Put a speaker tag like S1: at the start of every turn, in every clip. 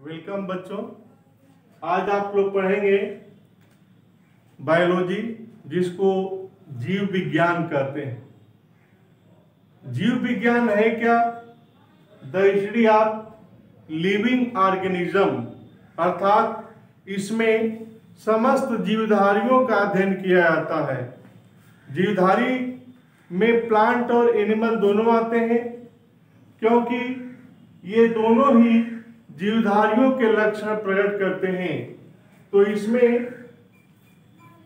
S1: Welcome बच्चों। आज आप लोग पढ़ेंगे बायोलॉजी, जिसको जीव विज्ञान कहते हैं। जीव विज्ञान है क्या? The study of living organism, अर्थात इसमें समस्त जीवधारियों का अध्ययन किया जाता है। जीवधारी में प्लांट और एनिमल दोनों आते हैं, क्योंकि ये दोनों ही जीवधारियों के लक्षण प्रकट करते हैं। तो इसमें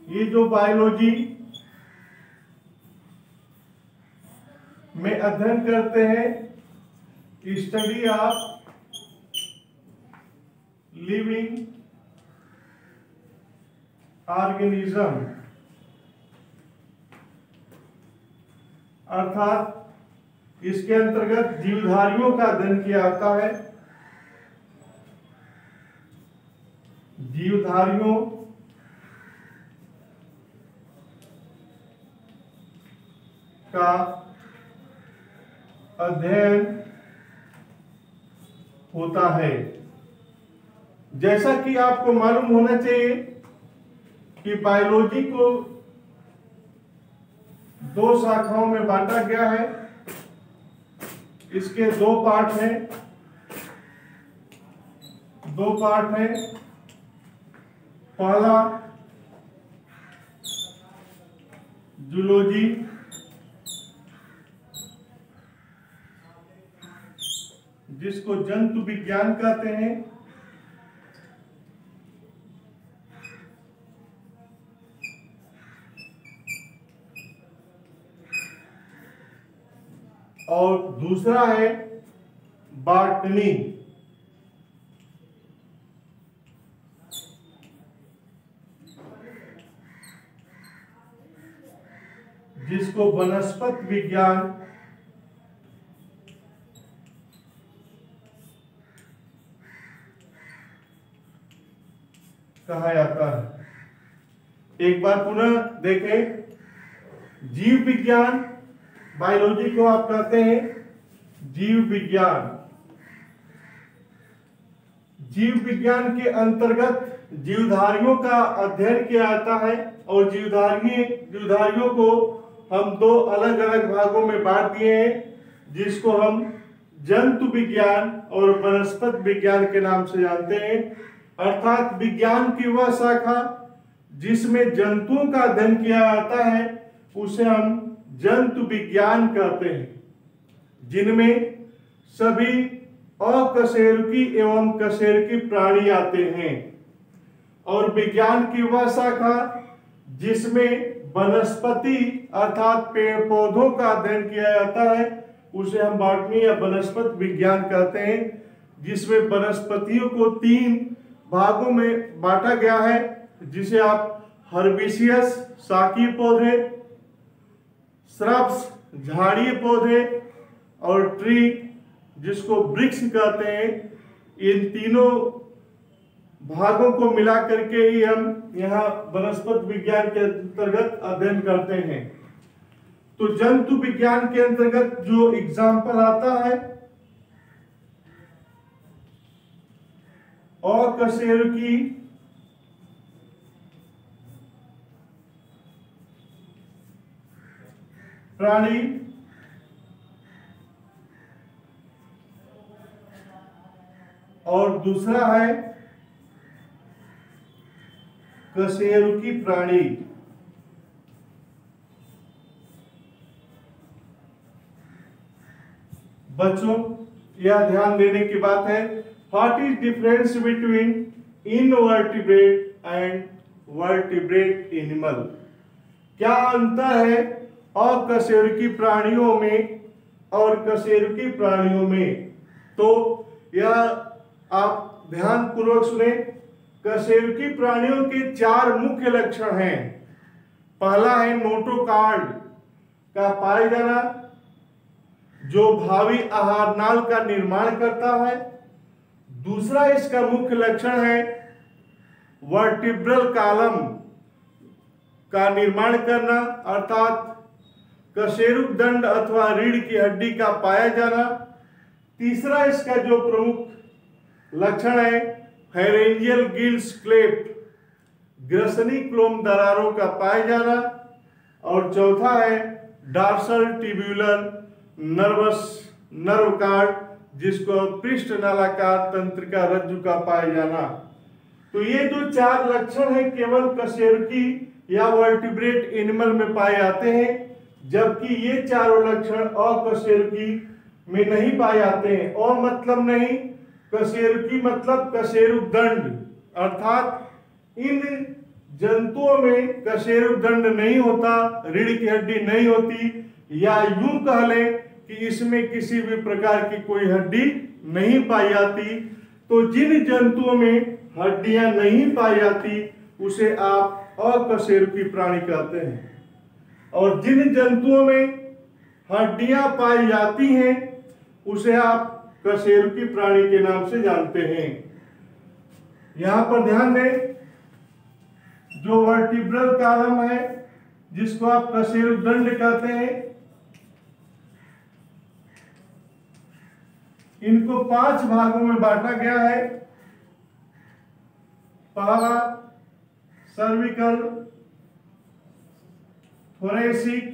S1: ये जो बायोलॉजी में अध्ययन करते हैं, स्टडी ऑफ लिविंग ऑर्गेनिज्म, अर्थात इसके अंतर्गत जीवधारियों का अध्ययन किया जाता है। जीवधारियों का अध्ययन होता है। जैसा कि आपको मालूम होना चाहिए कि बायोलॉजी को दो शाखाओं में बांटा गया है। इसके दो पार्ट हैं। पहला जूलॉजी, जिसको जंतु विज्ञान कहते हैं, और दूसरा है बॉटनी, जिसको वनस्पति विज्ञान कहा जाता है। एक बार पुनः देखें, जीव विज्ञान, बायोलॉजी को आप कहते हैं जीव विज्ञान। जीव विज्ञान के अंतर्गत जीवधारियों का अध्ययन किया जाता है, और जीवधारियों को हम दो अलग अलग भागों में बांट दिए हैं, जिसको हम जंतु विज्ञान और वनस्पति विज्ञान के नाम से जानते हैं। अर्थात विज्ञान की वह शाखा जिसमें जंतुओं का अध्ययन किया जाता है, उसे हम जंतु विज्ञान कहते हैं, जिनमें सभी अकशेरुकी एवं कशेरुकी प्राणी आते हैं। और विज्ञान की वह शाखा जिसमें वनस्पति अर्थात पेड़ पौधों का अध्ययन किया जाता है, उसे हम बॉटनी या वनस्पति विज्ञान कहते हैं, जिसमें वनस्पतियों को तीन भागों में बांटा गया है, जिसे आप हर्बिशियस शाकीय पौधे, श्रब्स झाड़िये पौधे, और ट्री जिसको वृक्ष कहते हैं। इन तीनों भागों को मिला करके ही हम यहाँ वनस्पति विज्ञान के अंतर्गत अध्ययन करते हैं। तो जंतु विज्ञान के अंतर्गत जो एग्जाम्पल आता है, अकशेरुकी प्राणी, और दूसरा है कशेरुकी प्राणी। बच्चों, यह ध्यान देने की बात है, what is difference between invertebrate and vertebrate animal? क्या अंतर है अकशेरुकी प्राणियों में और कशेरुकी प्राणियों में? तो यह आप ध्यान पूर्वक सुने। कशेरुकी प्राणियों के चार मुख्य लक्षण हैं। पहला है नोटोकॉर्ड का पाए जाना, जो भावी आहार नाल का निर्माण करता है। दूसरा इसका मुख्य लक्षण है वर्टिब्रल कॉलम का निर्माण करना, अर्थात कशेरुक दंड अथवा रीढ़ की हड्डी का पाया जाना। तीसरा इसका जो प्रमुख लक्षण है फेरेंजियल गिल्स क्लेफ्ट, ग्रसनी क्लोम दरारों का पाए जाना। और चौथा है dorsal tubular nervous nerve card, जिसको पृष्ठ नालाकार तंत्रिका रज्जु का पाए जाना। तो ये जो 4 लक्षण है केवल कशेरुकी या वर्टिब्रेट एनिमल में पाए जाते हैं, जबकि ये चारों लक्षण अकशेरुकी में नहीं पाए जाते हैं। और मतलब नहीं, कशेरुकी मतलब कशेरुक दंड, अर्थात इन जंतुओं में कशेरुक दंड नहीं होता, रीढ़ की हड्डी नहीं होती, या यूं कह लें कि इसमें किसी भी प्रकार की कोई हड्डी नहीं पाई जाती। तो जिन जंतुओं में हड्डियां नहीं पाई जाती उसे आप अकशेरुकी प्राणी कहते हैं, और जिन जंतुओं में हड्डियां पाई जाती हैं उसे आप कशेरुकी प्राणी के नाम से जानते हैं। यहां पर ध्यान दें, जो वर्टिब्रल कॉलम है जिसको आप कशेरुक दंड कहते हैं, इनको 5 भागों में बांटा गया है। पहला cervical, thoracic,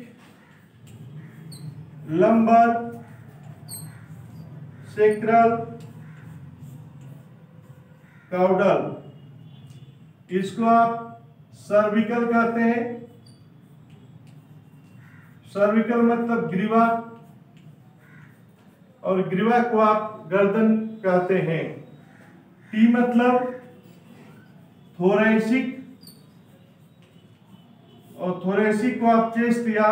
S1: lumbar, sacral, caudal. इसको आप सर्विकल कहते हैं। सर्विकल मतलब ग्रीवा, और ग्रीवा को आप गर्दन कहते हैं। टी मतलब थोरेसिक, और थोरेसिक को आप चेस्ट या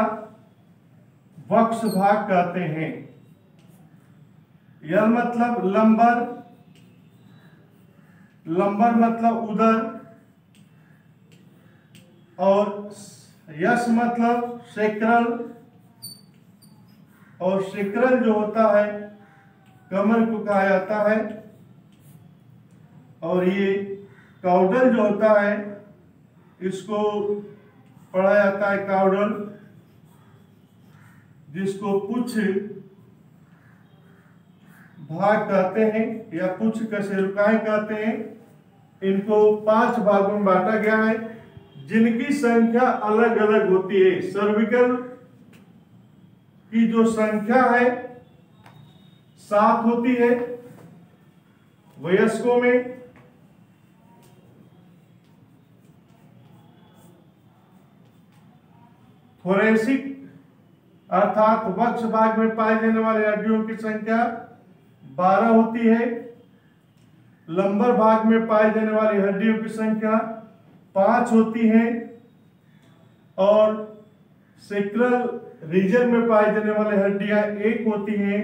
S1: वक्ष भाग कहते हैं। यल मतलब लंबर, लंबर मतलब उदर, और यस मतलब सेक्रल, और सेक्रल जो होता है कमर को कहा जाता है। और ये काउडल जो होता है इसको पढ़ा जाता है काउडल, जिसको पुच्छ भाग कहते हैं या पुच्छ कशेरुकाएं कहते हैं। इनको 5 भागों में बांटा गया है, जिनकी संख्या अलग अलग होती है। सर्विकल की जो संख्या है 7 होती है वयस्कों में, थोरेसिक अर्थात वक्ष भाग में पाए जाने वाले हड्डियों की संख्या 12 होती है। लंबर भाग में पाए जाने वाली हड्डियों की संख्या 5 होती है, और सेक्रल रीजन में पाए जाने वाली हड्डियां 1 होती हैं,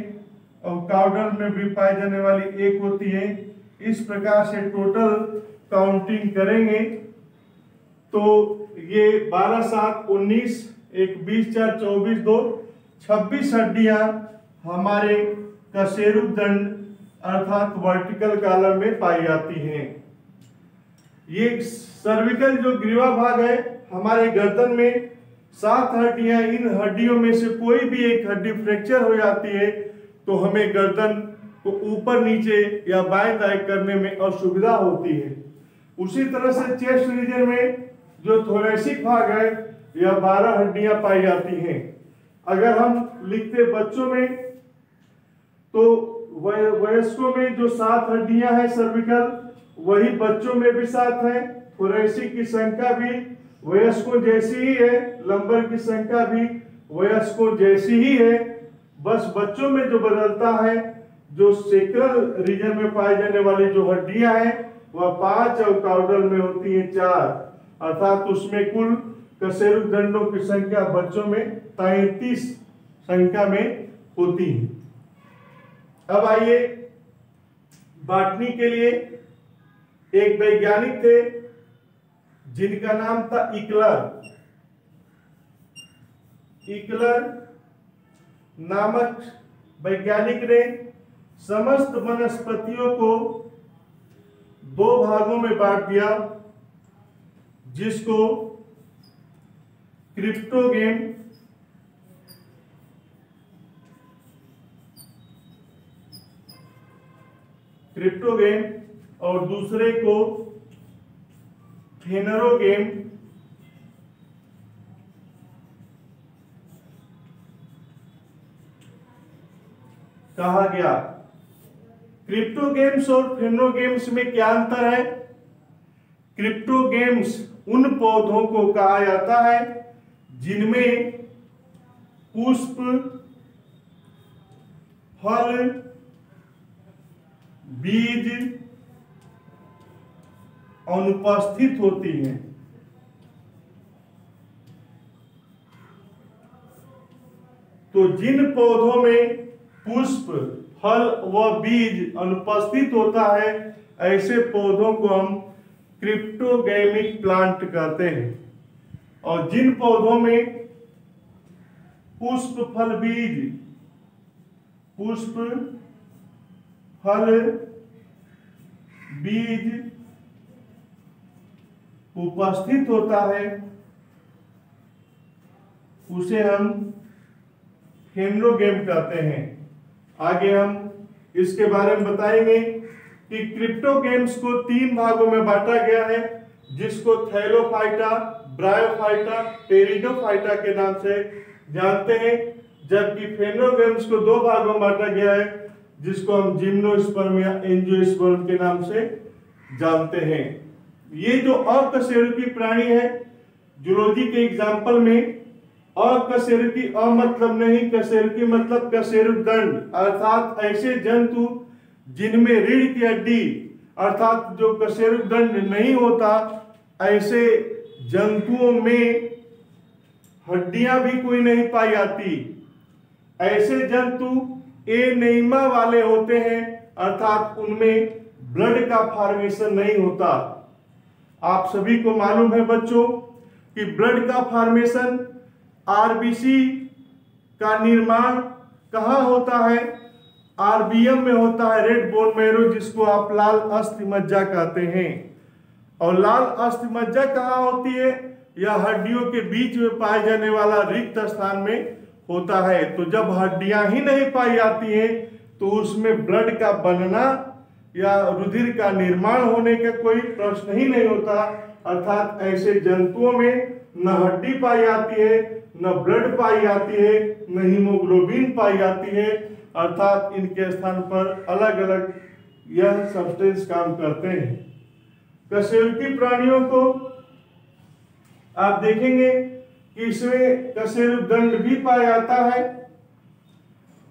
S1: और काउडल में भी पाई जाने वाली 1 होती है। इस प्रकार से टोटल काउंटिंग करेंगे तो ये 12 7 19, 1 20 4 24 2 26 हड्डियां हमारे कशेरुक दंड अर्थात वर्टिकल कॉलम में पाई जाती हैं। ये सर्विकल जो ग्रीवा भाग है हमारे गर्दन में 7 हड्डियां, इन हड्डियों में से कोई भी एक हड्डी फ्रैक्चर हो जाती है तो हमें गर्दन को ऊपर नीचे या बाएं दाएं करने में असुविधा होती है। उसी तरह से चेस्ट रीजन में जो थोरेसिक भाग है यह 12 हड्डियां पाई जाती हैं। अगर हम लिखते बच्चों में तो वयस्कों में जो 7 हड्डियां हैं सर्विकल, वही बच्चों में भी 7 है। थोरेसिक की संख्या भी वयस्कों जैसी ही है, लंबर की संख्या भी वयस्कों जैसी ही है। बस बच्चों में जो बदलता है, जो सेक्रल रीजन में पाई जाने वाली जो हड्डियां हैं वह 5 और काउडल में होती है 4, अर्थात उसमें कुल कशेरुक दंडों की संख्या बच्चों में 33 संख्या में होती है। अब आइए, बॉटनी के लिए एक वैज्ञानिक थे जिनका नाम था इकलर। इकलर नामक वैज्ञानिक ने समस्त वनस्पतियों को 2 भागों में बांट दिया, जिसको क्रिप्टोगेम क्रिप्टोगेम और दूसरे को फेनरोगेम कहा गया। क्रिप्टो गेम्स और फेनरो गेम्स में क्या अंतर है? क्रिप्टो गेम्स उन पौधों को कहा जाता है जिनमें पुष्प, फल, बीज अनुपस्थित होती हैं। तो जिन पौधों में पुष्प, फल व बीज अनुपस्थित होता है, ऐसे पौधों को हम क्रिप्टोगेमिक प्लांट कहते हैं। और जिन पौधों में पुष्प, फल, बीज, पुष्प, फल, बीज उपस्थित होता है, उसे हम फेनरोगेम कहते हैं। आगे हम इसके बारे में बताएंगे कि क्रिप्टो गेम्स को 3 भागों में बांटा गया है, जिसको थैलोफाइटा, ब्रायोफाइटा, टेरिडोफाइटा के नाम से जानते हैं। जबकि फेनरोगेम्स को 2 भागों में बांटा गया है, जिसको हम जिम्नोस्पर्म या एंजियोस्पर्म के नाम से जानते हैं। ये जो अकशेरुकी प्राणी है, जूलॉजी के एग्जाम्पल में अकशेरुकी अ मतलब नहीं, कशेरुकी मतलब कशेरुकदंड, अर्थात ऐसे जंतु जिनमें रीढ़ की हड्डी अर्थात जो कशेरुकदंड नहीं होता, ऐसे जंतुओं में हड्डियां भी कोई नहीं पाई जाती। ऐसे जंतु एनीमा वाले होते हैं, अर्थात उनमें ब्लड का फॉर्मेशन नहीं होता। आप सभी को मालूम है बच्चों कि ब्लड का फॉर्मेशन, आरबीसी का निर्माण कहाँ होता है? आरबीएम में होता है, रेड बोन मैरो, जिसको आप लाल अस्थि मज्जा कहते हैं। और लाल अस्थि मज्जा कहाँ होती है? यह हड्डियों के बीच में पाए जाने वाला रिक्त स्थान में होता है। तो जब हड्डियां ही नहीं पाई जाती हैं, तो उसमें ब्लड का बनना या रुधिर का निर्माण होने का कोई प्रश्न ही नहीं होता। अर्थात ऐसे जंतुओं में न हड्डी पाई जाती है, न ब्लड पाई जाती है, न हीमोग्लोबिन पाई जाती है। अर्थात इनके स्थान पर अलग अलग यह सब्सटेंस काम करते हैं। कशेरुकी प्राणियों को आप देखेंगे कि इसमें कशेरुकदंड भी पाया जाता है,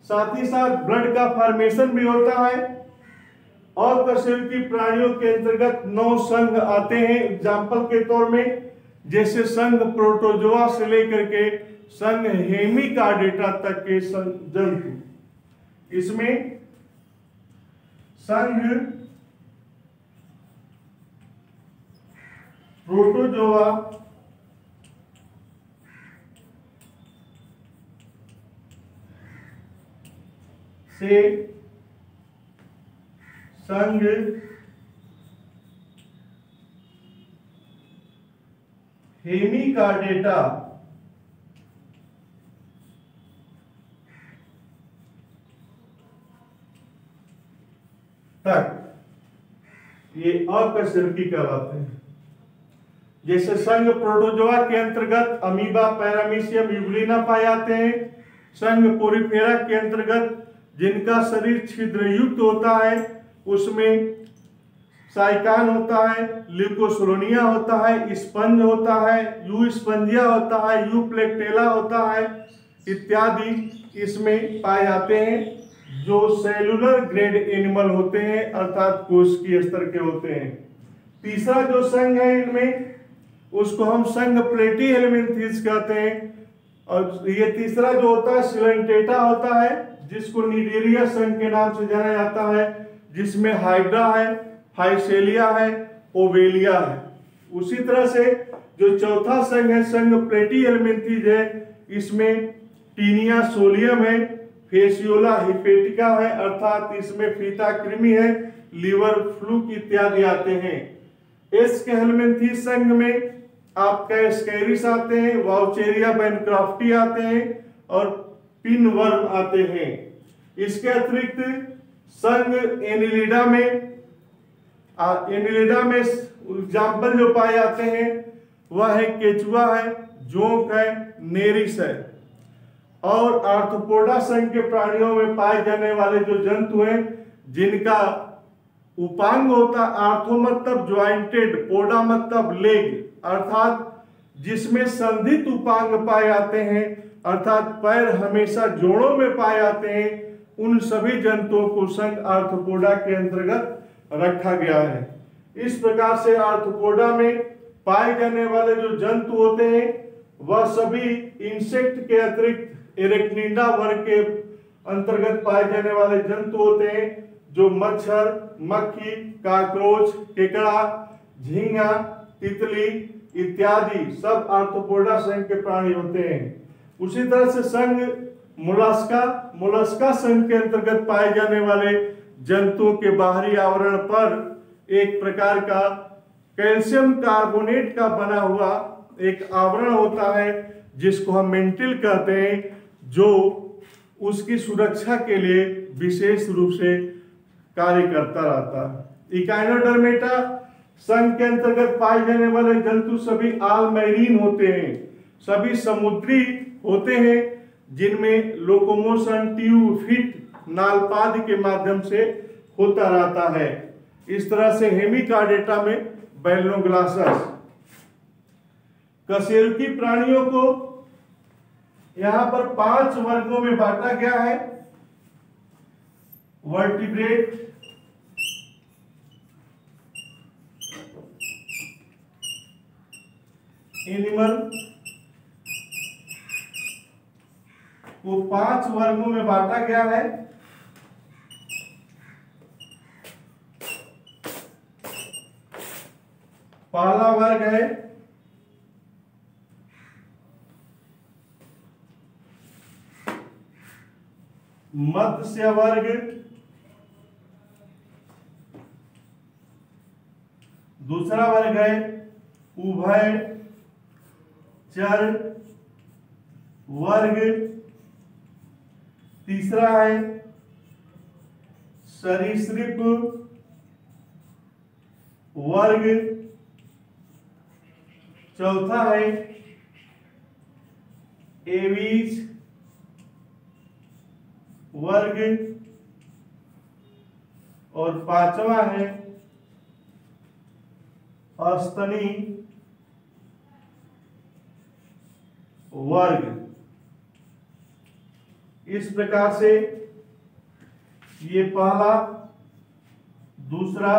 S1: साथ ही साथ ब्लड का फॉर्मेशन भी होता है। और कशेरुकी प्राणियों के अंतर्गत 9 संघ आते हैं एग्जाम्पल के तौर में, जैसे संघ प्रोटोजोआ से लेकर के संघ हेमिकार्डेटा तक के जंतु। इसमें संघ प्रोटोजोआ से संघ हेमिकार्डेटा तक ये अकशेरुकी कहलाते हैं। जैसे संघ प्रोटोजोआ के अंतर्गत अमीबा, पैरामीशियम, यूग्लिना पाए जाते हैं। संघ पोरिफेरा के अंतर्गत जिनका शरीर छिद्र युक्त होता है, उसमें साइकान होता है, ल्यूकोसोलोनिया होता है, स्पंज होता है, यू स्पंजिया होता है, यू प्लेक्टेला होता है इत्यादि इसमें पाए जाते हैं, जो सेलुलर ग्रेड एनिमल होते हैं, अर्थात कोशिकीय स्तर के होते हैं। तीसरा जो संघ है इनमें, उसको हम संघ प्लेटी हेलमिन्थीज कहते हैं। और ये तीसरा जो होता है सिलेंटेटा होता है, जिसको निडेरिया संघ के नाम से जाना जाता है, जिसमें हाइड्रा है, फाइसेलिया है, ओवेलिया है। उसी तरह से जो चौथा संघ है संघ प्लेटी हेलमिन्थीज है, इसमें टीनिया सोलियम है, फेसियोला हिपेटिका है, अर्थात इसमें फीता कृमि है, लीवर फ्लूक इत्यादि आते हैं। एस के हेलमिन्थीज संघ में आपका एस्कैरिस आते हैं, वाउचेरिया बैनक्राफ्टी आते हैं और पिनवर्म आते हैं। इसके अतिरिक्त संघ एनिलिडा में एग्जाम्पल जो पाए जाते हैं वह है केचुआ है, जोंक है, नेरिस है। और आर्थ्रोपोडा संघ के प्राणियों में पाए जाने वाले जो जंतु हैं जिनका उपांग होता आर्थो मतलब ज्वाइंटेड, पोडा मतलब लेग, अर्थात जिसमें संधित उपांग पाए जाते हैं, अर्थात पैर हमेशा जोड़ों में पाए जाते हैं, उन सभी जंतुओं को संघ आर्थ्रोपोडा के अंतर्गत रखा गया है। इस प्रकार से आर्थ्रोपोडा में पाए जाने वाले जो जंतु होते हैं वह सभी इंसेक्ट के अतिरिक्त एरेक्निडा वर्ग के अंतर्गत पाए जाने वाले जंतु होते हैं, जो मच्छर, मक्खी, काकरोच, केकड़ा, झींगा, तितली इत्यादि सब आर्थ्रोपोडा संघ के प्राणी होते हैं। उसी तरह से संघ मोलस्का संघ के अंतर्गत पाए जाने वाले जंतुओं के बाहरी आवरण पर एक प्रकार का कैल्शियम कार्बोनेट का बना हुआ एक आवरण होता है जिसको हम मेंटिल कहते हैं, जो उसकी सुरक्षा के लिए विशेष रूप से कार्य करता रहता है। इकाइनोडर्मेटा संघ के अंतर्गत पाए जाने वाले जंतु सभी आल मैरीन होते हैं, सभी समुद्री होते हैं, जिनमें लोकोमोशन ट्यूब फिट नालपाद के माध्यम से होता रहता है। इस तरह से हेमिकार्डेटा में बैलोग्लासस। कशेरुकी प्राणियों को यहां पर 5 वर्गों में बांटा गया है। वर्टिब्रेट, एनिमल को 5 वर्गों में बांटा गया है। पहला वर्ग है मत्स्य वर्ग, दूसरा वर्ग है उभयचर वर्ग, तीसरा है सरीसृप वर्ग, चौथा है एवीज वर्ग और पांचवा है अस्तनी वर्ग। इस प्रकार से ये पहला, दूसरा,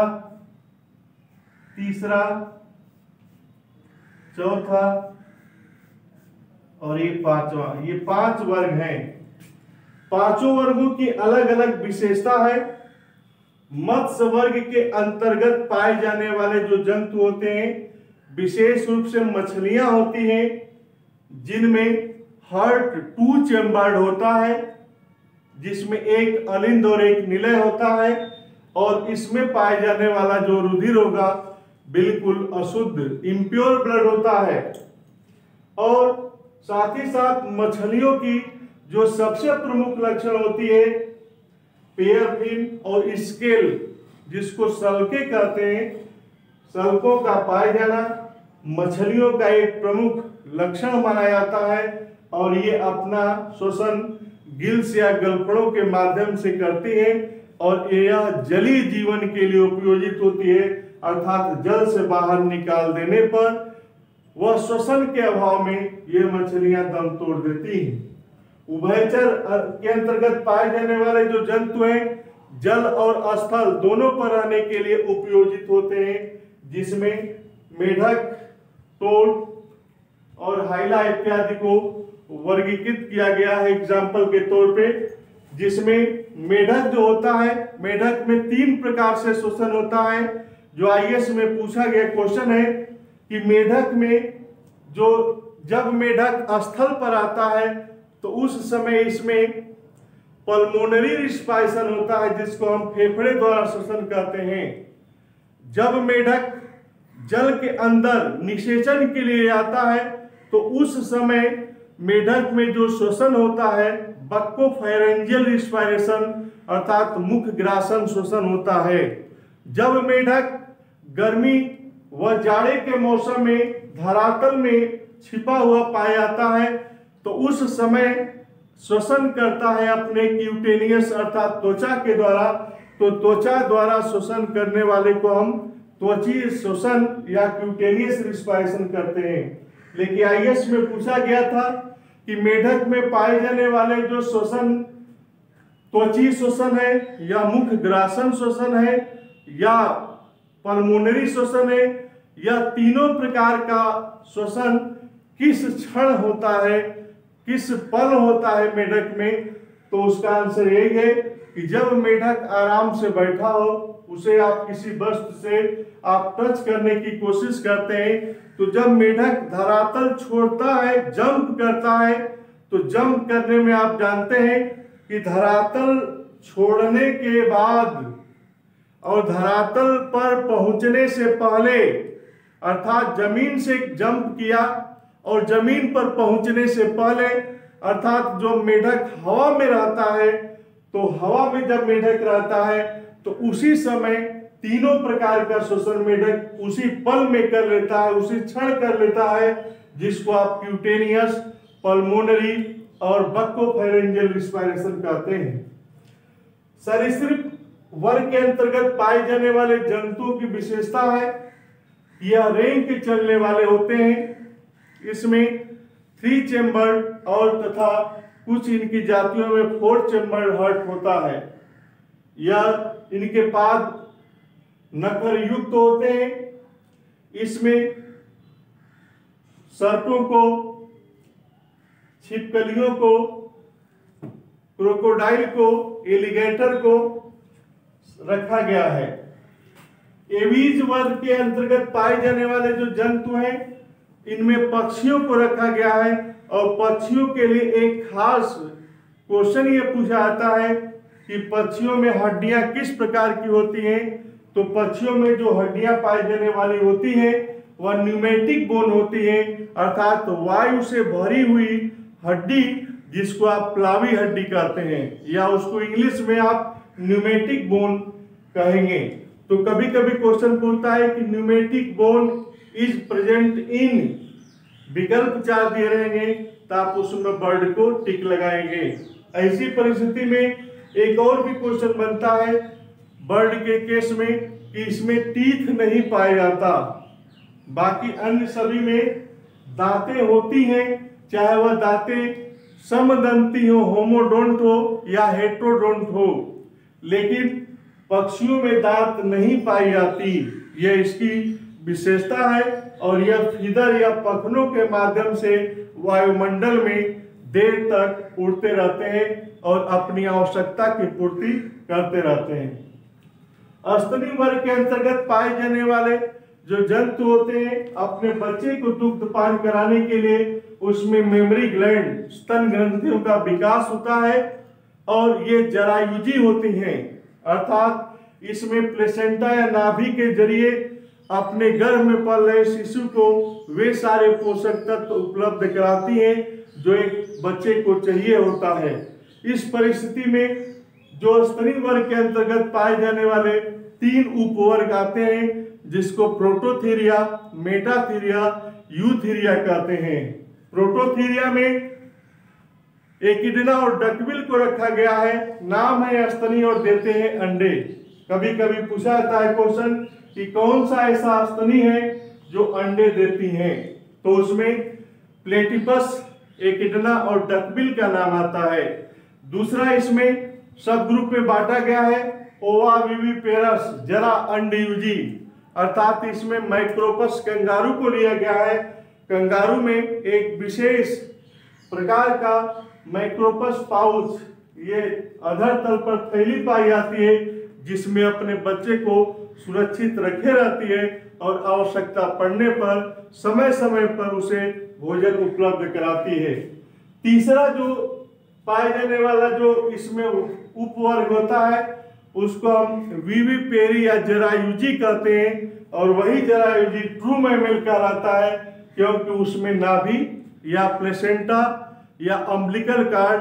S1: तीसरा, चौथा और ये पांचवा, ये 5 वर्ग हैं। पांचों वर्गों की अलग अलग विशेषता है। मत्स्य वर्ग के अंतर्गत पाए जाने वाले जो जंतु होते हैं विशेष रूप से मछलियां होती हैं, जिनमें हार्ट 2 चेम्बर्ड होता है, जिसमें एक अलिंद और एक निलय होता है, और इसमें पाए जाने वाला जो रुधिर होगा बिल्कुल अशुद्ध इम्प्योर ब्लड होता है। और साथ ही साथ मछलियों की जो सबसे प्रमुख लक्षण होती है पेयर फिन और स्केल, जिसको सल्के कहते हैं, सल्कों का पाए जाना मछलियों का एक प्रमुख लक्षण माना जाता है। और ये अपना श्वसन गिल्स या गलफड़ों के माध्यम से करती है और यह जलीय जीवन के लिए उपयोजित होती है, अर्थात जल से बाहर निकाल देने पर वह श्वसन के अभाव में ये मछलियां दम तोड़ देती हैं। उभयचर के अंतर्गत पाए जाने वाले जो जंतु हैं जल और स्थल दोनों पर रहने के लिए उपयोजित होते हैं, जिसमें मेढक, टोड और हाइला इत्यादि को वर्गीकृत किया गया है एग्जाम्पल के तौर पे। जिसमें मेढक जो होता है, मेढक में 3 प्रकार से श्वसन होता है। जो आईएएस में पूछा गया क्वेश्चन है कि मेढक में जब मेढक स्थल पर आता है तो उस समय इसमें पल्मोनरी रिस्पायरेशन होता है, जिसको हम फेफड़े द्वारा श्वसन कहते हैं। जब मेढक जल के अंदर निषेचन के लिए आता है तो उस समय मेढक में जो श्वसन होता है बक्कोफेरेंजियल रिस्पायरेशन अर्थात मुख ग्रासन श्वसन होता है। जब मेढक गर्मी व जाड़े के मौसम में धरातल में छिपा हुआ पाया जाता है तो उस समय श्वसन करता है अपने क्यूटेनियस अर्थात त्वचा के द्वारा। तो त्वचा द्वारा श्वसन करने वाले को हम त्वचीय श्वसन या क्यूटेनियस रिस्पायरेशन करते हैं। लेकिन आईएएस में पूछा गया था कि मेढक में पाए जाने वाले जो श्वसन त्वचीय श्वसन है या मुख ग्रासन श्वसन है या पल्मोनरी श्वसन है या तीनों प्रकार का श्वसन किस क्षण होता है, किस पल होता है मेढक में। तो उसका आंसर यही है कि जब मेढक आराम से बैठा हो, उसे आप किसी वस्तु से आप टच करने की कोशिश करते हैं, तो जब मेढक धरातल छोड़ता है, जंप करता है, तो जंप करने में आप जानते हैं कि धरातल छोड़ने के बाद और धरातल पर पहुंचने से पहले अर्थात जमीन से जंप किया और जमीन पर पहुंचने से पहले अर्थात जो मेढक हवा में रहता है, तो हवा में जब मेढक रहता है तो उसी समय तीनों प्रकार का श्वसन मेढक उसी पल में कर लेता है, उसी क्षण कर लेता है, जिसको आप क्यूटेनियस, पल्मोनरी और बक्कोफेरेंजियल रिस्पायरेशन कहते हैं। सरीसृप वर्ग के अंतर्गत पाए जाने वाले जंतुओं की विशेषता है यह रेंग के चलने वाले होते हैं। इसमें 3 चेम्बर्ड और तथा कुछ इनकी जातियों में 4 चेम्बर्ड हार्ट होता है। यह इनके पाद नखर युक्त होते हैं। इसमें सर्पों को, छिपकलियों को, क्रोकोडाइल को, एलिगेटर को रखा गया है। एवीज वर्ग के अंतर्गत पाए जाने वाले जो जंतु हैं, इनमें पक्षियों को रखा गया है और पक्षियों के लिए एक खास क्वेश्चन ये पूछा जाता है कि पक्षियों में हड्डियां किस प्रकार की होती हैं। तो पक्षियों में जो हड्डियां पाई जाने वाली होती हैं वह न्यूमेटिक बोन होती है, अर्थात वायु से भरी हुई हड्डी, जिसको आप प्लावी हड्डी कहते हैं या उसको इंग्लिश में आप न्यूमेटिक बोन कहेंगे। तो कभी कभी क्वेश्चन पूछता है कि pneumatic bone is present in, विकल्प 4 दिए रहेंगे तो आप उसमें बर्ड को टिक लगाएंगे। ऐसी परिस्थिति में एक और भी क्वेश्चन बनता है बर्ड के केस में कि इसमें टीथ नहीं पाया जाता, बाकी अन्य सभी में दांतें होती हैं, चाहे वह दांतें समदंती हो, होमोडोंट हो या हेट्रोडोंट हो, लेकिन पक्षियों में दांत नहीं पाई जाती। यह इसकी विशेषता है और यह फीदर या पखनों के माध्यम से वायुमंडल में देर तक उड़ते रहते हैं और अपनी आवश्यकता की पूर्ति करते रहते हैं। स्तनी वर्ग के अंतर्गत पाए जाने वाले जो जंतु होते हैं, अपने बच्चे को दुग्ध पान कराने के लिए उसमें मेमरी ग्लैंड, स्तन ग्रंथियों का विकास होता है और ये जरायुजी होती हैं, अर्थात इसमें प्लेसेंटा या नाभि के जरिए अपने गर्भ में पल रहे शिशु को वे सारे पोषक तत्व उपलब्ध कराती हैं जो एक बच्चे को चाहिए होता है। इस परिस्थिति में जो स्तनी वर्ग के अंतर्गत पाए जाने वाले 3 उपवर्ग आते हैं, जिसको प्रोटोथीरिया, मेटाथीरिया, यूथीरिया कहते हैं। प्रोटोथीरिया में एकिडना और डकबिल को रखा गया है, नाम है स्तनी और देते हैं अंडे। कभी कभी पूछा जाता है क्वेश्चन कि कौन सा ऐसा स्तनी है जो अंडे देती हैं, तो उसमें प्लेटिपस, एकिडना और डकबिल का नाम आता है। दूसरा इसमें सब ग्रुप में बांटा गया है ओवाविविपेरस, जरा अंडयुजी, अर्थात इसमें माइक्रोपस कंगारू को लिया गया है। कंगारू में एक विशेष प्रकार का माइक्रोपस पाउच, ये अधर तल पर थैली पाई जाती है जिसमें अपने बच्चे को सुरक्षित रखे रहती है और आवश्यकता पड़ने पर समय समय पर उसे भोजन उपलब्ध कराती है। तीसरा जो पाए जाने वाला जो इसमें उपवर्ग होता है उसको हम विविपेरी या जरायुजी कहते हैं और वही जरायुजी ट्रू मैमल कहलाता है क्योंकि उसमें नाभि या प्लेसेंटा या अम्बिलिकल कार्ड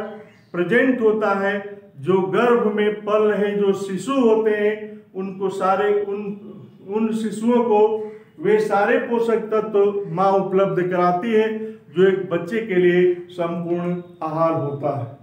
S1: प्रेजेंट होता है। जो गर्भ में पल रहे जो शिशु होते हैं उनको सारे उन शिशुओं को वे सारे पोषक तत्व माँ उपलब्ध कराती है जो एक बच्चे के लिए संपूर्ण आहार होता है।